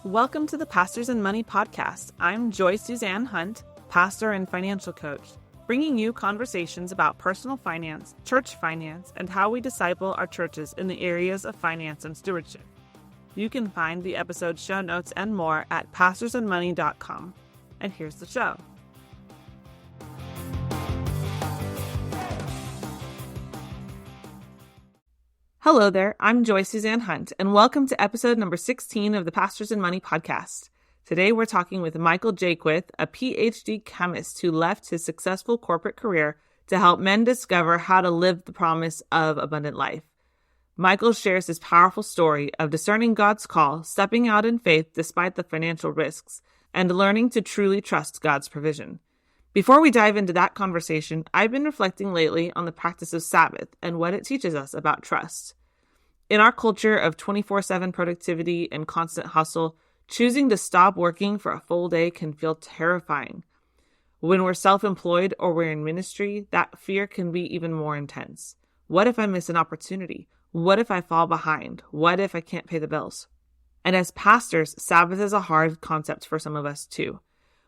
Welcome to the Pastors and Money podcast. I'm Joy Suzanne Hunt, pastor and financial coach, bringing you conversations about personal finance, church finance, and how we disciple our churches in the areas of finance and stewardship. You can find the episode show notes and more at pastorsandmoney.com. And here's the show. Hello there, I'm Joy Suzanne Hunt, and welcome to episode number 16 of the Pastors and Money podcast. Today we're talking with Michael Jaquith, a PhD chemist who left his successful corporate career to help men discover how to live the promise of abundant life. Michael shares his powerful story of discerning God's call, stepping out in faith despite the financial risks, and learning to truly trust God's provision. Before we dive into that conversation, I've been reflecting lately on the practice of Sabbath and what it teaches us about trust. In our culture of 24/7 productivity and constant hustle, choosing to stop working for a full day can feel terrifying. When we're self-employed or we're in ministry, that fear can be even more intense. What if I miss an opportunity? What if I fall behind? What if I can't pay the bills? And as pastors, Sabbath is a hard concept for some of us too.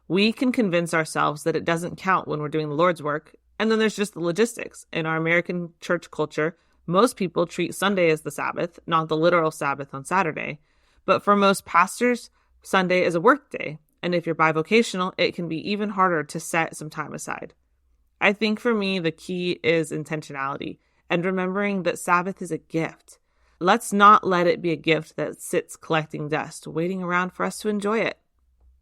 We can convince ourselves that it doesn't count when we're doing the Lord's work, and then there's just the logistics. In our American church culture, most people treat Sunday as the Sabbath, not the literal Sabbath on Saturday. But for most pastors, Sunday is a work day, and if you're bivocational, it can be even harder to set some time aside. I think for me, the key is intentionality and remembering that Sabbath is a gift. Let's not let it be a gift that sits collecting dust, waiting around for us to enjoy it.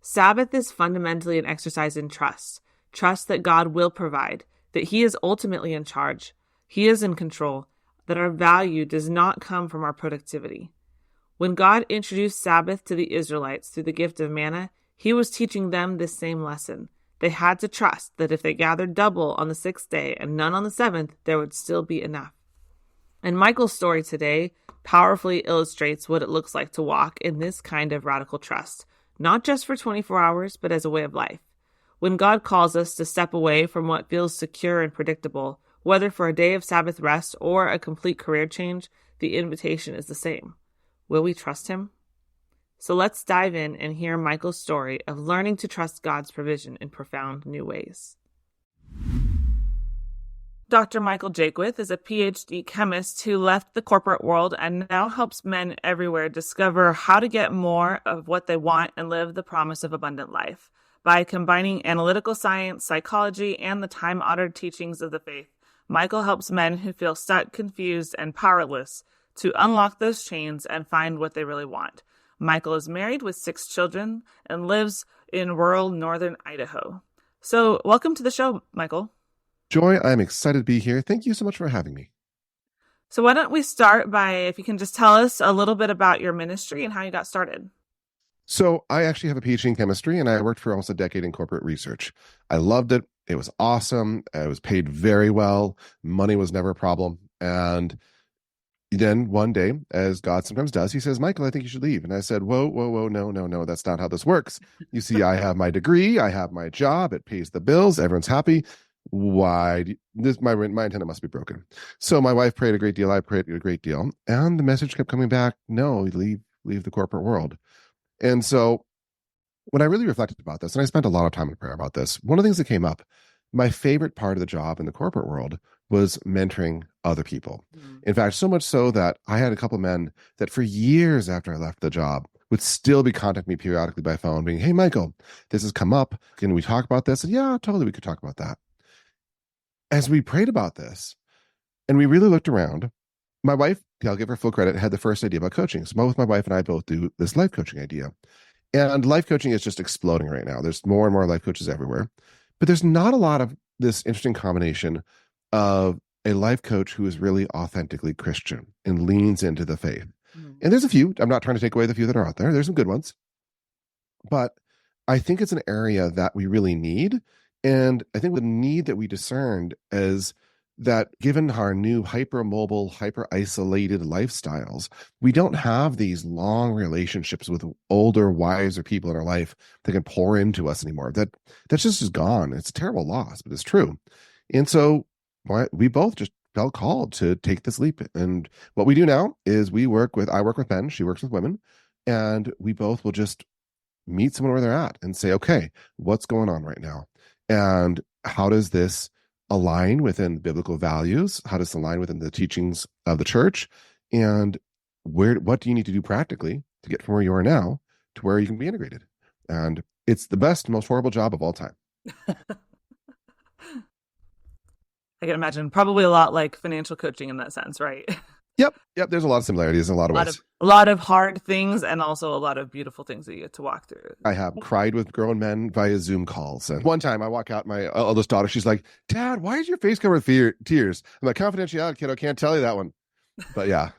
Sabbath is fundamentally an exercise in trust. Trust that God will provide, that He is ultimately in charge, He is in control, that our value does not come from our productivity. When God introduced Sabbath to the Israelites through the gift of manna, He was teaching them this same lesson. They had to trust that if they gathered double on the sixth day and none on the seventh, there would still be enough. And Michael's story today powerfully illustrates what it looks like to walk in this kind of radical trust, not just for 24 hours, but as a way of life. When God calls us to step away from what feels secure and predictable, whether for a day of Sabbath rest or a complete career change, the invitation is the same. Will we trust Him? So let's dive in and hear Michael's story of learning to trust God's provision in profound new ways. Dr. Michael Jaquith is a PhD chemist who left the corporate world and now helps men everywhere discover how to get more of what they want and live the promise of abundant life. By combining analytical science, psychology, and the time-honored teachings of the faith, Michael helps men who feel stuck, confused, and powerless to unlock those chains and find what they really want. Michael is married with 6 children and lives in rural northern Idaho. So welcome to the show, Michael. Joy, I'm excited to be here. Thank you so much for having me. So why don't we start by, if you can just tell us a little bit about your ministry and how you got started. So I actually have a PhD in chemistry, and I worked for almost a decade in corporate research. I loved it. It was awesome. I was paid very well. Money was never a problem. And then one day, as God sometimes does, He says, Michael, I think you should leave. And I said, whoa, no, that's not how this works. You see, I have my degree. I have my job. It pays the bills. Everyone's happy. Why? My antenna must be broken. So my wife prayed a great deal. I prayed a great deal. And the message kept coming back, no, leave the corporate world. And so when I really reflected about this, and I spent a lot of time in prayer about this, one of the things that came up, my favorite part of the job in the corporate world was mentoring other people. In fact, so much so that I had a couple of men that for years after I left the job would still be contacting me periodically by phone being, hey, Michael, this has come up. Can we talk about this? And yeah, totally, we could talk about that. As we prayed about this and we really looked around, my wife, I'll give her full credit, had the first idea about coaching. So both my wife and I both do this life coaching idea. And life coaching is just exploding right now. There's more and more life coaches everywhere. But there's not a lot of this interesting combination of a life coach who is really authentically Christian and leans into the faith. And there's a few. I'm not trying to take away the few that are out there. There's some good ones. But I think it's an area that we really need. And I think the need that we discerned is that given our new hypermobile, hyper isolated lifestyles, we don't have these long relationships with older, wiser people in our life that can pour into us anymore. That's just is gone. It's a terrible loss, but it's true. And so we both just felt called to take this leap. And what we do now is I work with men, she works with women, and we both will just meet someone where they're at and say, okay, what's going on right now? And how does this align within biblical values? How does it align within the teachings of the church? And what do you need to do practically to get from where you are now to where you can be integrated? And it's the best, most horrible job of all time. I can imagine probably a lot like financial coaching in that sense, right? Yep. There's a lot of similarities in a lot of ways. A lot of hard things and also a lot of beautiful things that you get to walk through. I have cried with grown men via Zoom calls. And one time I walk out, my eldest daughter, she's like, Dad, why is your face covered with tears? I'm like, confidentiality, kiddo, can't tell you that one. But yeah.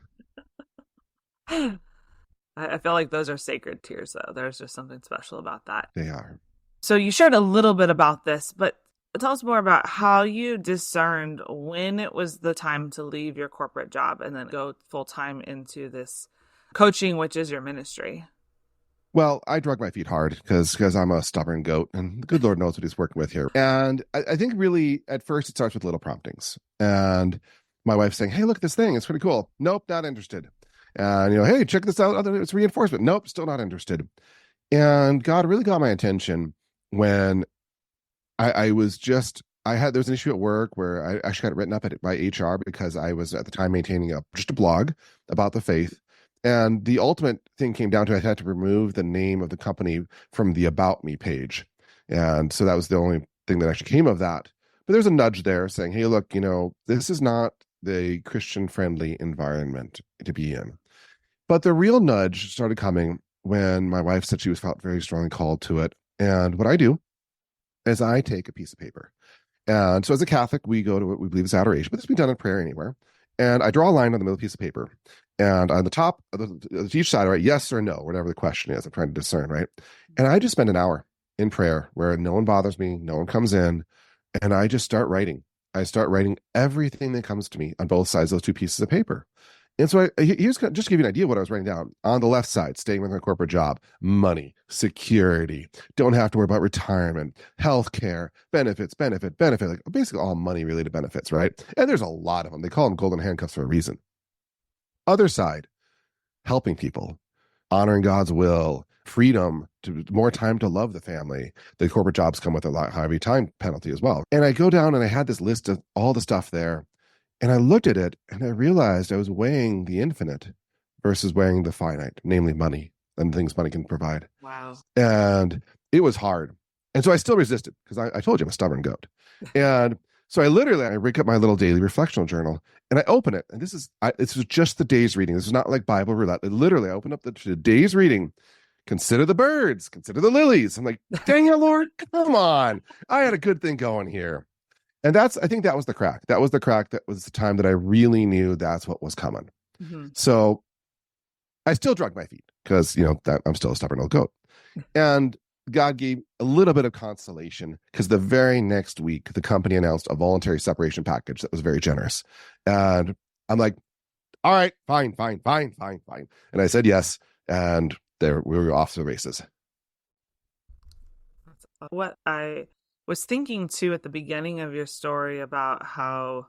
I feel like those are sacred tears, though. There's just something special about that. They are. So you shared a little bit about this, but tell us more about how you discerned when it was the time to leave your corporate job and then go full time into this coaching, which is your ministry. Well, I drug my feet hard because I'm a stubborn goat, and the good Lord knows what he's working with here. And I think really at first it starts with little promptings. And my wife's saying, hey, look at this thing. It's pretty cool. Nope, not interested. And, hey, check this out. It's reinforcement. Nope, still not interested. And God really got my attention when there was an issue at work where I actually got written up by HR because I was at the time maintaining just a blog about the faith. And the ultimate thing came down to I had to remove the name of the company from the About Me page. And so that was the only thing that actually came of that. But there's a nudge there saying, hey, look, this is not the Christian-friendly environment to be in. But the real nudge started coming when my wife said she felt very strongly called to it. And what I do is I take a piece of paper. And so as a Catholic, we go to what we believe is adoration, but this can be done in prayer anywhere. And I draw a line on the middle of the piece of paper. And on the top of each side, I write yes or no, whatever the question is. I'm trying to discern, right? And I just spend an hour in prayer where no one bothers me, no one comes in, and I just start writing. I start writing everything that comes to me on both sides of those two pieces of paper. And so here's just to give you an idea of what I was writing down. On the left side, staying with my corporate job, money, security, don't have to worry about retirement, healthcare, benefits, like basically all money-related benefits, right? And there's a lot of them. They call them golden handcuffs for a reason. Other side, helping people, honoring God's will, freedom, to more time to love the family. The corporate jobs come with a lot heavy time penalty as well. And I go down and I had this list of all the stuff there. And I looked at it and I realized I was weighing the infinite versus weighing the finite, namely money and things money can provide. Wow. And it was hard. And so I still resisted because I told you I'm a stubborn goat. And so I rig up my little daily reflectional journal and I open it. And this is just the day's reading. This is not like Bible roulette. I open up the day's reading. Consider the birds, consider the lilies. I'm like, dang it, Lord, come on. I had a good thing going here. And I think that was the crack. That was the crack. That was the time that I really knew that's what was coming. Mm-hmm. So I still drug my feet because, that I'm still a stubborn old goat. And God gave a little bit of consolation because the very next week, the company announced a voluntary separation package that was very generous. And I'm like, all right, fine. And I said yes. And we were off to the races. What I was thinking too at the beginning of your story about how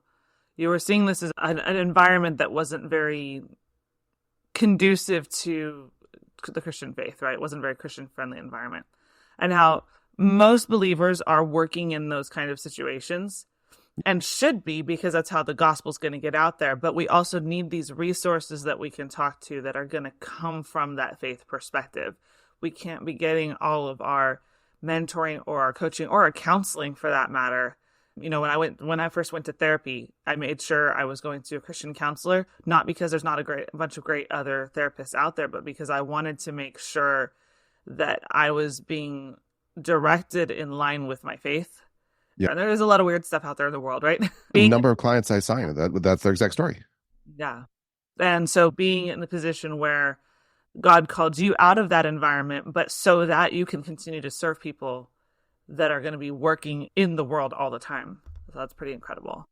you were seeing this as an environment that wasn't very conducive to the Christian faith, right? It wasn't a very Christian friendly environment. And how most believers are working in those kind of situations and should be because that's how the gospel's going to get out there. But we also need these resources that we can talk to that are going to come from that faith perspective. We can't be getting all of our mentoring or our coaching or our counseling for that matter. When I first went to therapy, I made sure I was going to a Christian counselor, not because there's not a bunch of great other therapists out there, but because I wanted to make sure that I was being directed in line with my faith. Yeah. And there's a lot of weird stuff out there in the world, right? The number of clients I sign, that's their exact story. Yeah. And so being in the position where God called you out of that environment, but so that you can continue to serve people that are going to be working in the world all the time. So that's pretty incredible.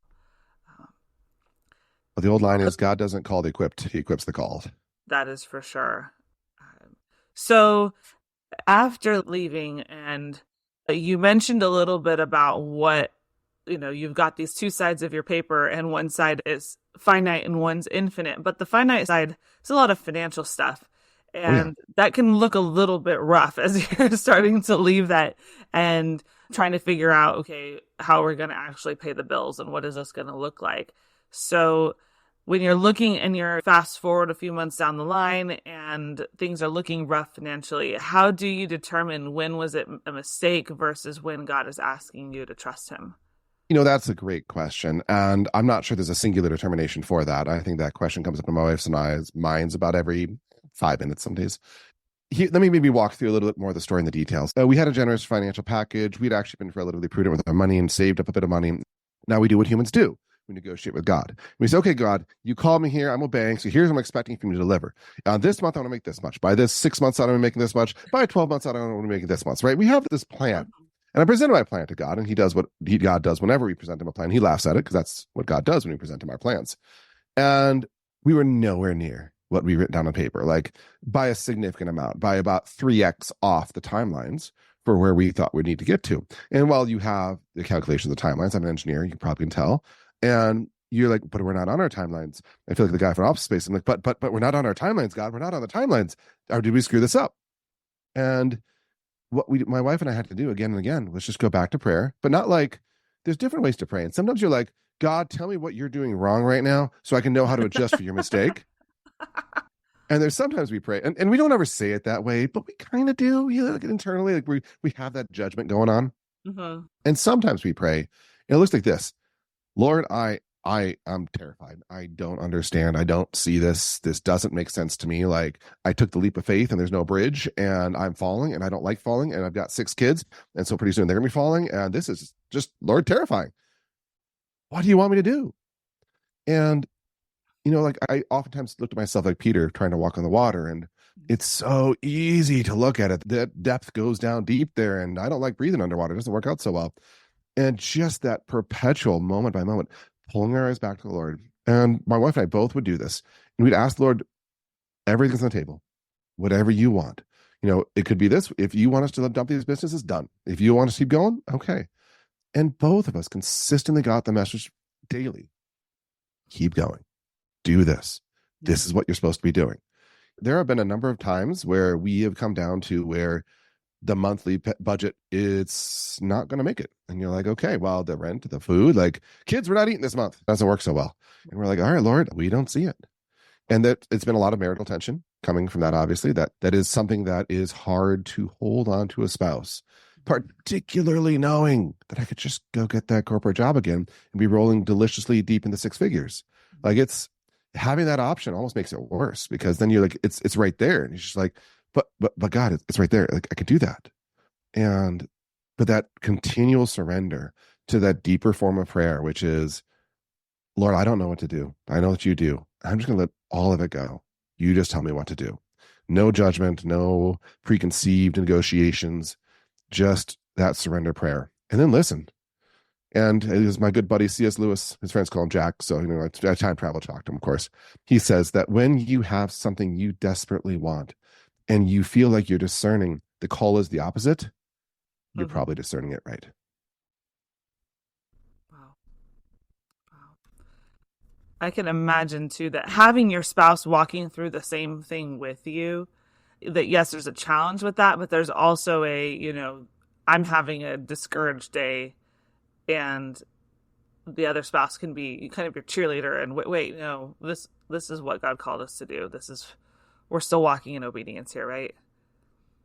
But the old line is God doesn't call the equipped, he equips the called. That is for sure. So after leaving, and you mentioned a little bit about what, you've got these two sides of your paper, and one side is finite and one's infinite. But the finite side is a lot of financial stuff. Oh, yeah. And that can look a little bit rough as you're starting to leave that and trying to figure out, okay, how we're going to actually pay the bills and what is this going to look like. So when you're looking and you're fast forward a few months down the line and things are looking rough financially, how do you determine when was it a mistake versus when God is asking you to trust him? That's a great question. And I'm not sure there's a singular determination for that. I think that question comes up in my wife's and I's minds about every 5 minutes some days. Let me maybe walk through a little bit more of the story and the details. We had a generous financial package. We'd actually been relatively prudent with our money and saved up a bit of money. Now we do what humans do. We negotiate with God. We say, okay, God, you called me here. I'm obeying. So here's what I'm expecting from you to deliver. This month, I want to make this much. By this 6 months, I want to be making this much. By 12 months, I don't want to be making this much, right? We have this plan. And I presented my plan to God, and he does what God does whenever we present him a plan. He laughs at it because that's what God does when we present him our plans. And we were nowhere near what we written down on paper, like by a significant amount, by about 3x off the timelines for where we thought we'd need to get to. And while you have the calculation of the timelines, I'm an engineer, you probably can tell. And you're like, but we're not on our timelines. I feel like the guy from Office Space. I'm like, but we're not on our timelines, God. We're not on the timelines. Or did we screw this up? And my wife and I had to do again and again was just go back to prayer, but not like there's different ways to pray. And sometimes you're like, God, tell me what you're doing wrong right now so I can know how to adjust for your mistake. And there's sometimes we pray, and we don't ever say it that way, but we kind of do. Like internally, like we have that judgment going on. Mm-hmm. And sometimes we pray, and it looks like this: Lord, I am terrified. I don't understand. I don't see this. This doesn't make sense to me. Like I took the leap of faith, and there's no bridge, and I'm falling, and I don't like falling, and I've got 6 kids, and so pretty soon they're gonna be falling, and this is just, Lord, terrifying. What do you want me to do? And like I oftentimes looked at myself like Peter trying to walk on the water, and it's so easy to look at it. That depth goes down deep there, and I don't like breathing underwater. It doesn't work out so well. And just that perpetual moment by moment, pulling our eyes back to the Lord. And my wife and I both would do this. And we'd ask the Lord, everything's on the table, whatever you want. It could be this. If you want us to dump these businesses, done. If you want us to keep going, okay. And both of us consistently got the message daily. Keep going. Do this. This is what you're supposed to be doing. There have been a number of times where we have come down to where the monthly budget, it's not going to make it. And you're like, okay, well, the rent, the food, like kids, we're not eating this month. It doesn't work so well. And we're like, all right, Lord, we don't see it. And that it's been a lot of marital tension coming from that. Obviously, that is something that is hard to hold on to a spouse, particularly knowing that I could just go get that corporate job again and be rolling deliciously deep into 6 figures. Like it's having that option almost makes it worse, because then you're like, it's right there. And you're just like, but God, it's right there. Like I could do that. But that continual surrender to that deeper form of prayer, which is, Lord, I don't know what to do. I know that you do. I'm just going to let all of it go. You just tell me what to do. No judgment, no preconceived negotiations, just that surrender prayer. And then listen. And it is my good buddy C.S. Lewis, his friends call him Jack, so I time travel talk to him, of course. He says that when you have something you desperately want and you feel like you're discerning the call is the opposite, you're probably discerning it right. Wow. I can imagine too that having your spouse walking through the same thing with you, that yes, there's a challenge with that, but there's also I'm having a discouraged day, and the other spouse can be kind of your cheerleader and wait, no, this is what God called us to do. We're still walking in obedience here, right?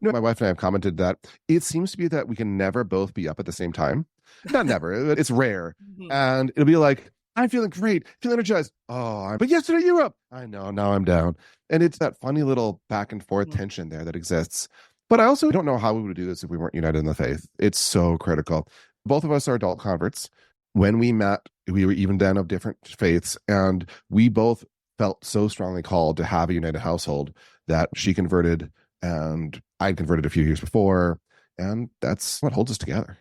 My wife and I have commented that it seems to be that we can never both be up at the same time. Not never, it's rare. Mm-hmm. And it'll be like, I'm feeling great, feeling energized. But yesterday you were up. I know, now I'm down. And it's that funny little back and forth tension there that exists. But I also don't know how we would do this if we weren't united in the faith. It's so critical. Both of us are adult converts. When we met, we were even then of different faiths, and we both felt so strongly called to have a united household that she converted and I'd converted a few years before, and that's what holds us together.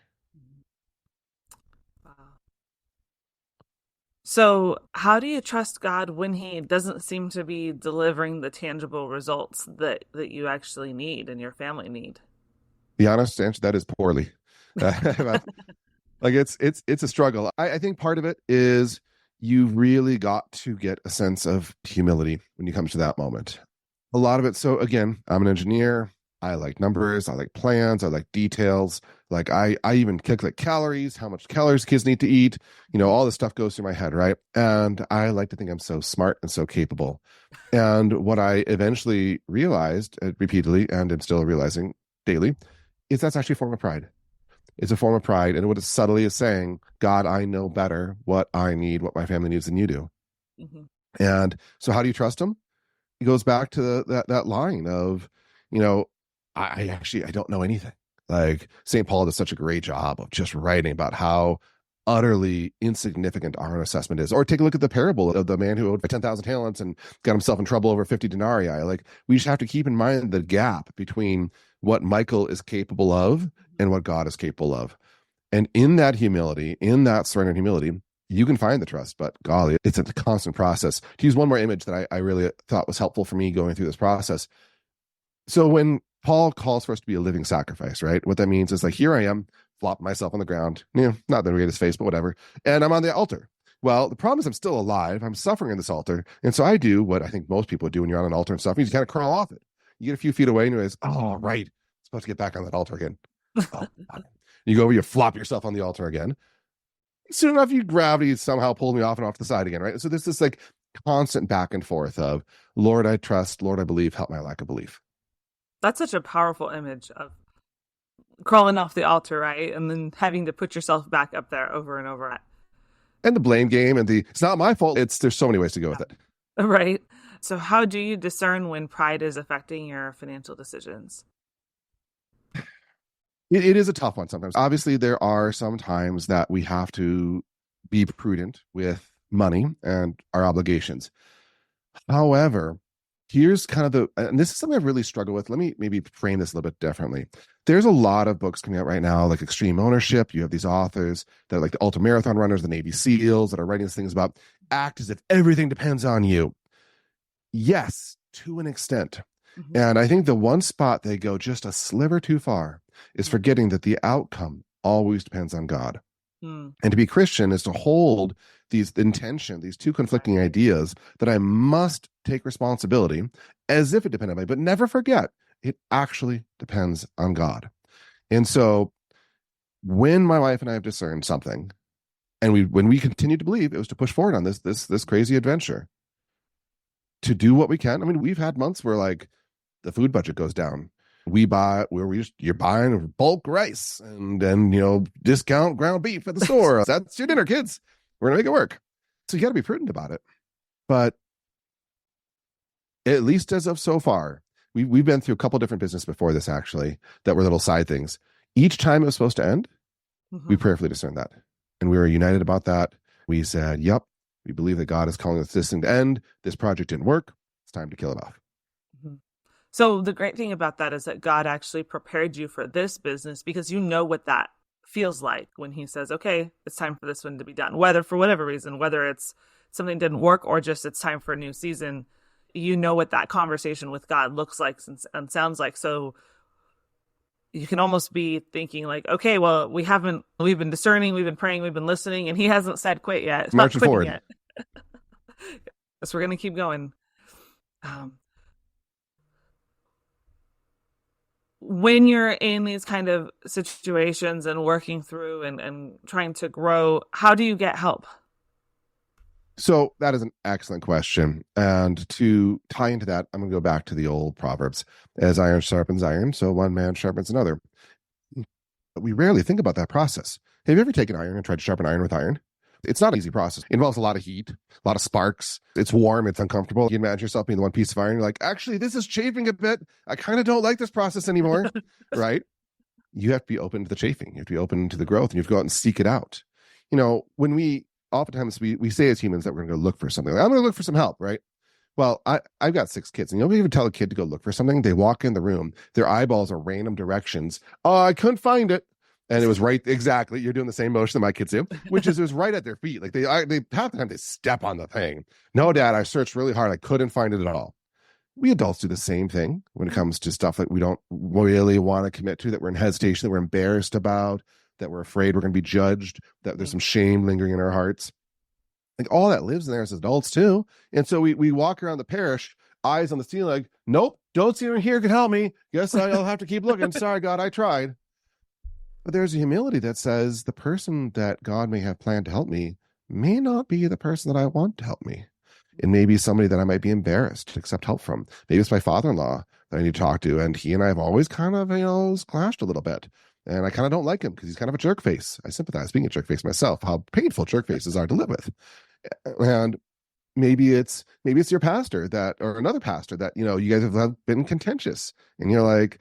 Wow. So, how do you trust God when he doesn't seem to be delivering the tangible results that you actually need and your family need? The honest answer to that is poorly. But, like it's a struggle. I think part of it is you really got to get a sense of humility when you come to that moment. A lot of it. So again, I'm an engineer. I like numbers. I like plans. I like details. Like I even calculate calories, how much calories kids need to eat. All this stuff goes through my head, right? And I like to think I'm so smart and so capable. And what I eventually realized repeatedly, and am still realizing daily, is that's actually a form of pride. It's a form of pride. And what it subtly is saying, God, I know better what I need, what my family needs than you do. Mm-hmm. And so how do you trust him? It goes back to that line of, you know, I don't know anything. Like St. Paul does such a great job of just writing about how utterly insignificant our assessment is. Or take a look at the parable of the man who owed 10,000 talents and got himself in trouble over 50 denarii. Like we just have to keep in mind the gap between what Michael is capable of and what God is capable of. And in that humility, in that surrender humility, you can find the trust, but golly, it's a constant process. To use one more image that I really thought was helpful for me going through this process. So when Paul calls for us to be a living sacrifice, right? What that means is like, here I am, flopping myself on the ground, not the greatest face, but whatever. And I'm on the altar. Well, the problem is I'm still alive. I'm suffering in this altar. And so I do what I think most people do when you're on an altar and suffering. You just kind of crawl off it. You get a few feet away and you realize, oh, right. I'm supposed to get back on that altar again. Oh, you go over, you flop yourself on the altar again. Soon enough, gravity somehow pulled me off and off to the side again, right? So there's this like constant back and forth of, Lord, I trust, Lord, I believe, help my lack of belief. That's such a powerful image of crawling off the altar, right? And then having to put yourself back up there over and over. And the blame game and it's not my fault. There's so many ways to go with it. Right. So how do you discern when pride is affecting your financial decisions? It is a tough one sometimes. Obviously, there are some times that we have to be prudent with money and our obligations. However, here's kind of and this is something I've really struggled with. Let me maybe frame this a little bit differently. There's a lot of books coming out right now, like Extreme Ownership. You have these authors that are like the ultra marathon runners, the Navy SEALs that are writing these things about act as if everything depends on you. Yes, to an extent. Mm-hmm. And I think the one spot they go just a sliver too far is forgetting that the outcome always depends on God. And to be Christian is to hold these two conflicting ideas that I must take responsibility as if it depended on me, but never forget it actually depends on God. And so when my wife and I have discerned something, and when we continue to believe it was to push forward on this crazy adventure, to do what we can. I mean, we've had months where like the food budget goes down. You're buying bulk rice and discount ground beef at the store. That's your dinner, kids. We're gonna make it work. So you got to be prudent about it. But at least as of so far, we've been through a couple different businesses before this actually that were little side things. Each time it was supposed to end, we prayerfully discerned that, and we were united about that. We said, "Yep, we believe that God is calling us this thing to end. This project didn't work. It's time to kill it off." So the great thing about that is that God actually prepared you for this business because you know what that feels like when he says, okay, it's time for this one to be done, whether for whatever reason, whether it's something didn't work or just it's time for a new season, you know what that conversation with God looks like and sounds like. So you can almost be thinking like, okay, well, we've been discerning, we've been praying, we've been listening, and he hasn't said quit yet. It's marching not forward yet. So we're going to keep going. When you're in these kind of situations and working through and trying to grow, how do you get help? So that is an excellent question. And to tie into that, I'm going to go back to the old Proverbs. As iron sharpens iron, so one man sharpens another. But we rarely think about that process. Have you ever taken iron and tried to sharpen iron with iron? It's not an easy process. It involves a lot of heat, a lot of sparks. It's warm. It's uncomfortable. You imagine yourself being the one piece of iron. You're like, actually, this is chafing a bit. I kind of don't like this process anymore, right? You have to be open to the chafing. You have to be open to the growth, and you have to go out and seek it out. Oftentimes we say as humans that we're going to go look for something. Like, I'm going to look for some help, right? Well, I've got 6 kids, and you don't even tell a kid to go look for something. They walk in the room, their eyeballs are random directions. Oh, I couldn't find it. And it was right, exactly. You're doing the same motion that my kids do, which is it was right at their feet. Like they half the time they step on the thing. No, Dad, I searched really hard. I couldn't find it at all. We adults do the same thing when it comes to stuff that we don't really want to commit to, that we're in hesitation, that we're embarrassed about, that we're afraid we're going to be judged, that there's some shame lingering in our hearts. Like all that lives in there as adults too. And so we walk around the parish, eyes on the ceiling, like, nope, don't see anyone here can help me. Guess I'll have to keep looking. Sorry, God, I tried. But there's a humility that says the person that God may have planned to help me may not be the person that I want to help me. It may be somebody that I might be embarrassed to accept help from. Maybe it's my father-in-law that I need to talk to. And he and I have always kind of, clashed a little bit. And I kind of don't like him because he's kind of a jerk face. I sympathize being a jerk face myself, how painful jerk faces are to live with. And maybe it's your pastor or another pastor that, you guys have been contentious and you're like,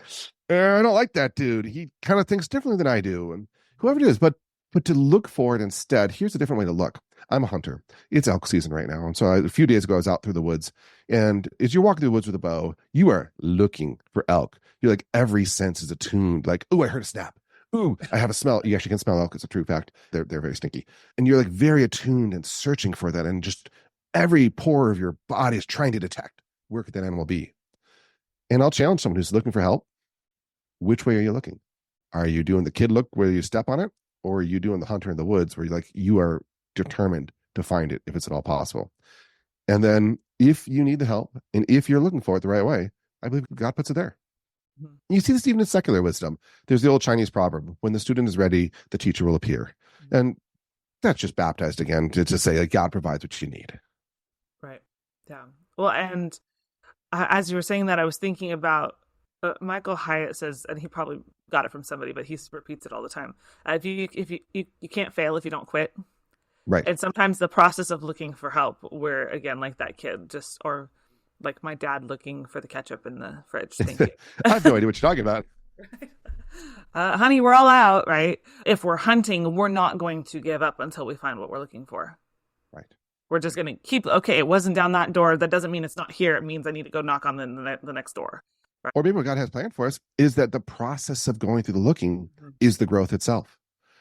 I don't like that dude. He kind of thinks differently than I do. And whoever it is, but to look for it instead, here's a different way to look. I'm a hunter. It's elk season right now. And so a few days ago, I was out through the woods. And as you're walking through the woods with a bow, you are looking for elk. You're like, every sense is attuned. Like, ooh, I heard a snap. Ooh, I have a smell. You actually can smell elk. It's a true fact. They're very stinky. And you're like very attuned and searching for that. And just every pore of your body is trying to detect where could that animal be. And I'll challenge someone who's looking for help. Which way are you looking? Are you doing the kid look where you step on it? Or are you doing the hunter in the woods where you are determined to find it if it's at all possible? And then if you need the help and if you're looking for it the right way, I believe God puts it there. Mm-hmm. You see this even in secular wisdom. There's the old Chinese proverb, when the student is ready, the teacher will appear. Mm-hmm. And that's just baptized again to say like God provides what you need. Right. Yeah. Well, and as you were saying that, I was thinking about Michael Hyatt says, and he probably got it from somebody, but he repeats it all the time. If you can't fail if you don't quit. Right. And sometimes the process of looking for help, where again, like that kid, or like my dad looking for the ketchup in the fridge. Thank you. I have no idea what you're talking about. Honey, we're all out, right? If we're hunting, we're not going to give up until we find what we're looking for. Right. We're just going to keep, okay, it wasn't down that door. That doesn't mean it's not here. It means I need to go knock on the next door. Right. Or maybe what God has planned for us is that the process of going through the looking is the growth itself.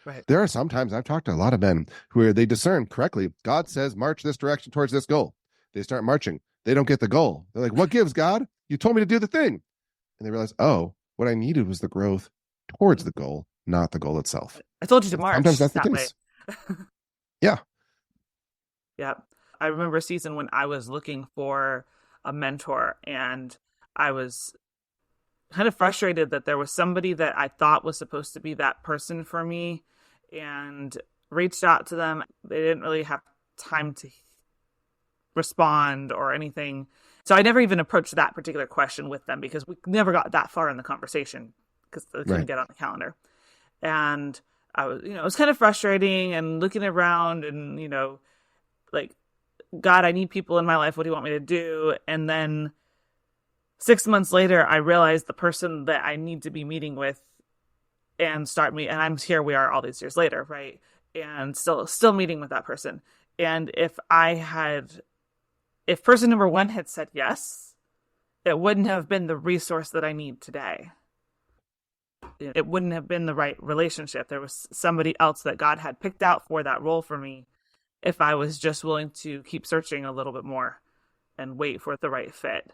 Right. There are sometimes I've talked to a lot of men who they discern correctly. God says, march this direction towards this goal. They start marching. They don't get the goal. They're like, what gives, God? You told me to do the thing. And they realize, oh, what I needed was the growth towards the goal, not the goal itself. I told you to march. Sometimes that's the case. Yeah. Yeah. I remember a season when I was looking for a mentor, and I was kind of frustrated that there was somebody that I thought was supposed to be that person for me, and reached out to them. They didn't really have time to respond or anything. So I never even approached that particular question with them because we never got that far in the conversation because they couldn't get on the calendar. And I was, it was kind of frustrating and looking around and, like, God, I need people in my life. What do you want me to do? And then 6 months later, I realized the person that I need to be meeting with and and here we are all these years later, right? And still meeting with that person. And if person number one had said yes, it wouldn't have been the resource that I need today. It wouldn't have been the right relationship. There was somebody else that God had picked out for that role for me if I was just willing to keep searching a little bit more and wait for the right fit.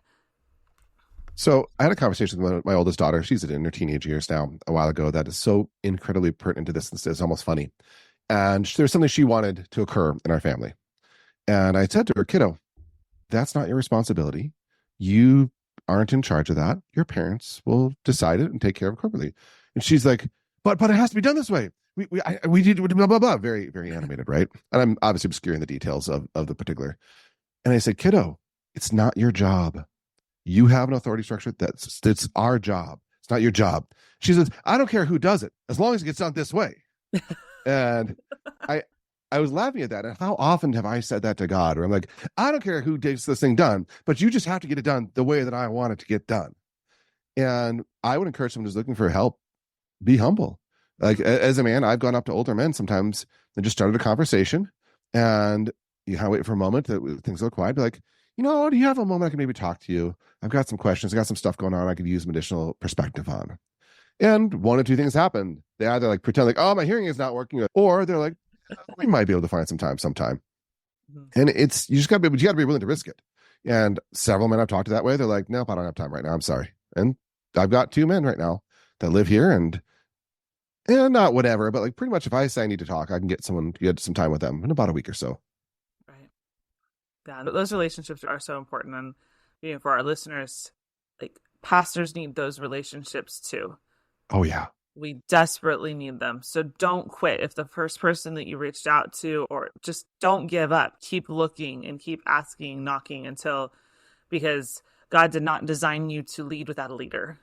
So I had a conversation with my oldest daughter. She's in her teenage years now, a while ago, that is so incredibly pertinent to this. It's almost funny. And there's something she wanted to occur in our family. And I said to her, kiddo, that's not your responsibility. You aren't in charge of that. Your parents will decide it and take care of it corporately. And she's like, but it has to be done this way. We did blah, blah, blah. Very, very animated, right? And I'm obviously obscuring the details of the particular. And I said, kiddo, it's not your job. You have an authority structure. It's our job. It's not your job. She says, I don't care who does it, as long as it gets done this way. And I was laughing at that. And how often have I said that to God? Where I'm like, I don't care who gets this thing done, but you just have to get it done the way that I want it to get done. And I would encourage someone who's looking for help, be humble. Like as a man, I've gone up to older men sometimes and just started a conversation, and you kind of wait for a moment that things go quiet. Be like, do you have a moment I can maybe talk to you? I've got some questions. I got some stuff going on I could use some additional perspective on. And one of two things happen. They either like pretend like, oh, my hearing is not working, or they're like, we might be able to find some time sometime. Mhm. And it's, you gotta be willing to risk it. And several men I've talked to that way, they're like, nope, I don't have time right now. I'm sorry. And I've got two men right now that live here, and not whatever, but like pretty much if I say I need to talk, I can get some time with them in about a week or so. Right. Yeah, those relationships are so important. And for our listeners, like pastors need those relationships too. Oh yeah. We desperately need them. So don't quit if the first person that you reached out to, or just don't give up. Keep looking and keep asking, knocking because God did not design you to lead without a leader.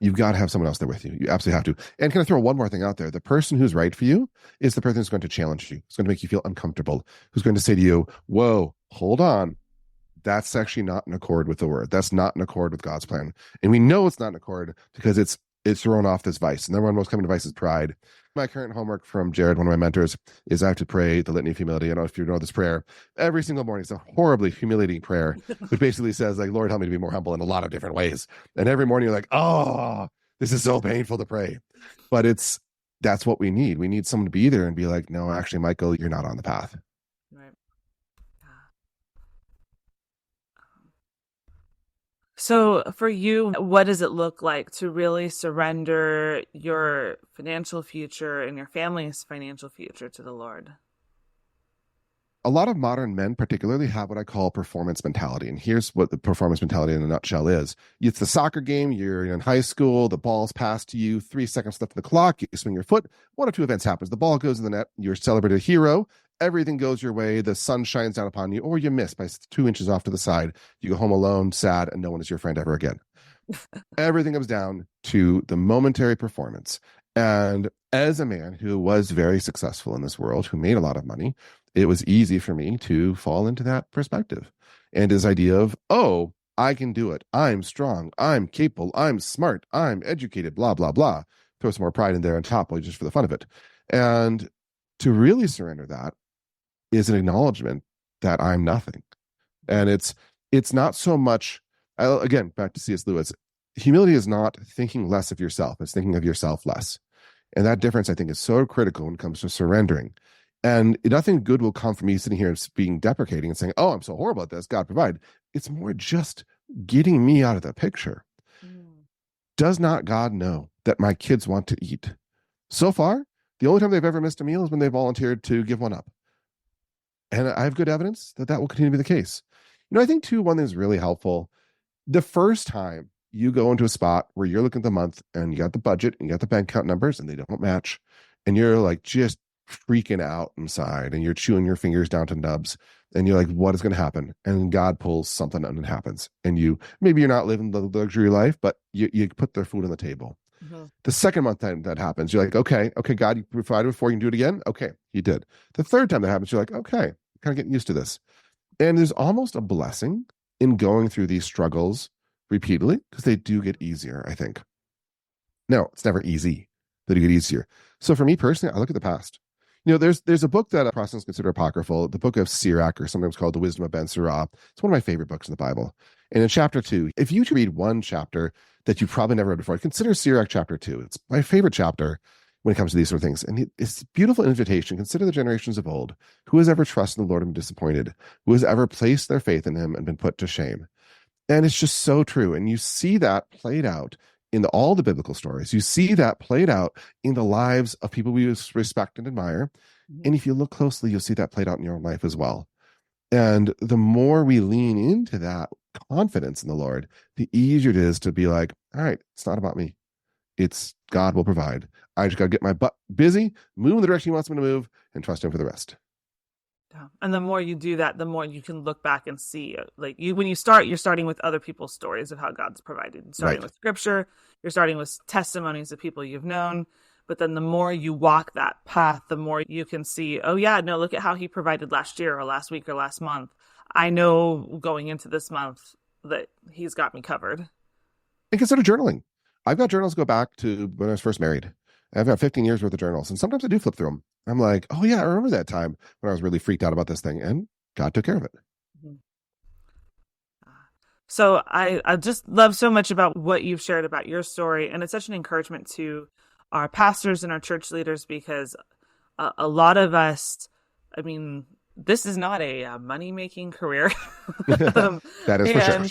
You've got to have someone else there with you. You absolutely have to. And can I throw one more thing out there? The person who's right for you is the person who's going to challenge you. It's going to make you feel uncomfortable. Who's going to say to you, whoa, hold on. That's actually not in accord with the word. That's not in accord with God's plan. And we know it's not in accord because it's thrown off this vice. And the one most common vice is pride. My current homework from Jared, one of my mentors, is I have to pray the Litany of Humility. I don't know if you know this prayer. Every single morning, it's a horribly humiliating prayer, which basically says, like, Lord, help me to be more humble in a lot of different ways. And every morning you're like, oh, this is so painful to pray. But that's what we need. We need someone to be there and be like, no, actually, Michael, you're not on the path. Right. So for you, what does it look like to really surrender your financial future and your family's financial future to the Lord? A lot of modern men particularly have what I call performance mentality. And here's what the performance mentality in a nutshell is. It's the soccer game. You're in high school. The ball's passed to you. 3 seconds left on the clock. You swing your foot. One of two events happens. The ball goes in the net. You're celebrated a hero. Everything goes your way. The sun shines down upon you, or you miss by 2 inches off to the side. You go home alone, sad, and no one is your friend ever again. Everything comes down to the momentary performance. And as a man who was very successful in this world, who made a lot of money, it was easy for me to fall into that perspective. And his idea of, oh, I can do it. I'm strong. I'm capable. I'm smart. I'm educated, blah, blah, blah. Throw some more pride in there on top, just for the fun of it. And to really surrender that is an acknowledgement that I'm nothing. And it's not so much, again, back to C.S. Lewis, humility is not thinking less of yourself. It's thinking of yourself less. And that difference, I think, is so critical when it comes to surrendering. And nothing good will come from me sitting here and being deprecating and saying, oh, I'm so horrible at this. God provide. It's more just getting me out of the picture. Does not God know that my kids want to eat? So far, the only time they've ever missed a meal is when they volunteered to give one up. And I have good evidence that will continue to be the case. I think, too, one thing is really helpful. The first time you go into a spot where you're looking at the month and you got the budget and you got the bank account numbers and they don't match, and you're like just freaking out inside and you're chewing your fingers down to nubs and you're like, what is going to happen? And God pulls something and it happens. And maybe you're not living the luxury life, but you put their food on the table. Mm-hmm. The second month that happens, you're like, okay, God, you provided before, you can do it again. Okay, you did. The third time that happens, you're like, okay, kind of getting used to this. And there's almost a blessing in going through these struggles repeatedly because they do get easier, I think. No, it's never easy, but they get easier. So for me personally, I look at the past. There's a book that Protestants consider apocryphal, the book of Sirach, or sometimes called The Wisdom of Ben Sirah. It's one of my favorite books in the Bible. And in chapter 2, if you read one chapter that you probably never read before, consider Sirach chapter 2. It's my favorite chapter when it comes to these sort of things. And it's a beautiful invitation. Consider the generations of old. Who has ever trusted in the Lord and been disappointed? Who has ever placed their faith in him and been put to shame? And it's just so true. And you see that played out in all the biblical stories. You see that played out in the lives of people we respect and admire. Mm-hmm. And if you look closely, you'll see that played out in your own life as well. And the more we lean into that confidence in the Lord, the easier it is to be like, all right, it's not about me. It's God will provide. I just got to get my butt busy, move in the direction he wants me to move, and trust him for the rest. Yeah. And the more you do that, the more you can look back and see, like when you start, you're starting with other people's stories of how God's provided. You're starting with scripture, you're starting with testimonies of people you've known. But then the more you walk that path, the more you can see, oh yeah, no, look at how he provided last year or last week or last month. I know going into this month that he's got me covered. And consider journaling. I've got journals go back to when I was first married. I've got 15 years worth of journals. And sometimes I do flip through them. I'm like, oh yeah, I remember that time when I was really freaked out about this thing. And God took care of it. So I just love so much about what you've shared about your story. And it's such an encouragement to our pastors and our church leaders, because a lot of us, I mean, this is not a money-making career. That is for sure.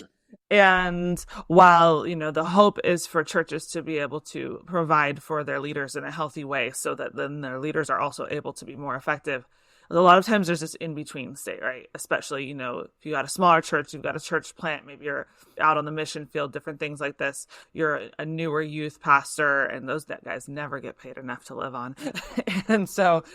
And while, the hope is for churches to be able to provide for their leaders in a healthy way so that then their leaders are also able to be more effective, a lot of times there's this in-between state, right? Especially, if you got a smaller church, you've got a church plant, maybe you're out on the mission field, different things like this. You're a newer youth pastor, and those guys never get paid enough to live on. And so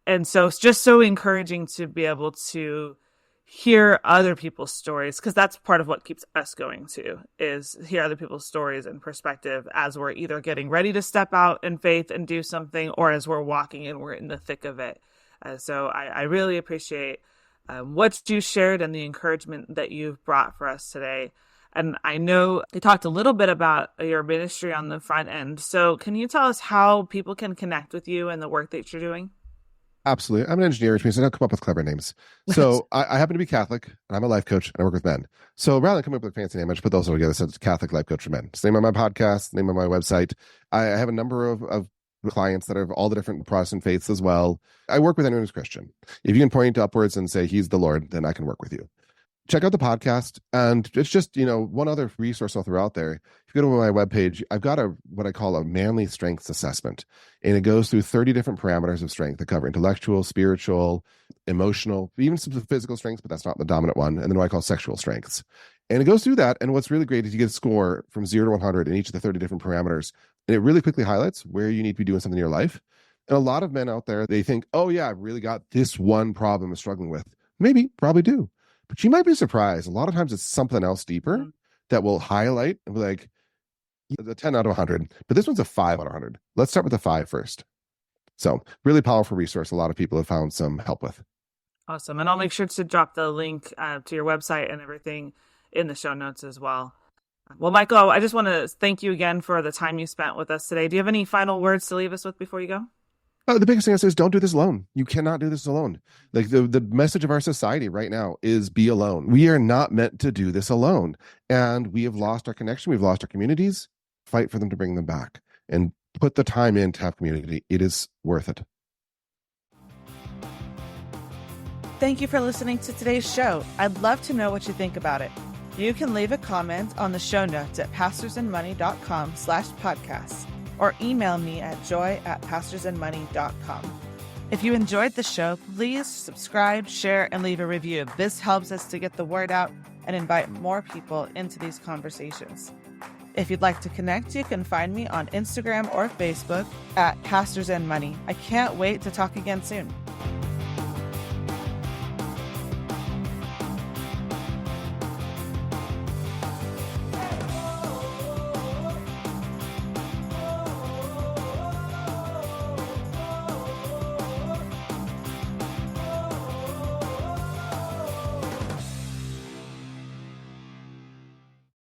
and so it's just so encouraging to be able to hear other people's stories, because that's part of what keeps us going too, is hear other people's stories and perspective as we're either getting ready to step out in faith and do something, or as we're walking and we're in the thick of it. So I really appreciate what you shared and the encouragement that you've brought for us today. And I know you talked a little bit about your ministry on the front end. So can you tell us how people can connect with you and the work that you're doing? Absolutely. I'm an engineer, which means I don't come up with clever names. So I happen to be Catholic, and I'm a life coach, and I work with men. So rather than coming up with a fancy name, I just put those all together. So it's Catholic Life Coach for Men. It's the name of my podcast, name of my website. I have a number of clients that are of all the different Protestant faiths as well. I work with anyone who's Christian. If you can point upwards and say he's the Lord, then I can work with you. Check out the podcast. And it's just, one other resource I'll throw out there. If you go to my webpage, I've got what I call a manly strengths assessment. And it goes through 30 different parameters of strength that cover intellectual, spiritual, emotional, even some physical strengths, but that's not the dominant one. And then what I call sexual strengths. And it goes through that. And what's really great is you get a score from 0 to 100 in each of the 30 different parameters. And it really quickly highlights where you need to be doing something in your life. And a lot of men out there, they think, oh yeah, I've really got this one problem I'm struggling with. Maybe, probably do. But you might be surprised. A lot of times it's something else deeper that will highlight and be like, a 10 out of 100. But this one's a 5 out of 100. Let's start with the 5 first. So really powerful resource a lot of people have found some help with. Awesome. And I'll make sure to drop the link to your website and everything in the show notes as well. Well, Michael, I just want to thank you again for the time you spent with us today. Do you have any final words to leave us with before you go? The biggest thing I say is don't do this alone. You cannot do this alone. Like the message of our society right now is be alone. We are not meant to do this alone. And we have lost our connection. We've lost our communities. Fight for them to bring them back and put the time in to have community. It is worth it. Thank you for listening to today's show. I'd love to know what you think about it. You can leave a comment on the show notes at pastorsandmoney.com/podcast or email me at joy@pastorsandmoney.com. If you enjoyed the show, please subscribe, share, and leave a review. This helps us to get the word out and invite more people into these conversations. If you'd like to connect, you can find me on Instagram or Facebook at Pastors and Money. I can't wait to talk again soon.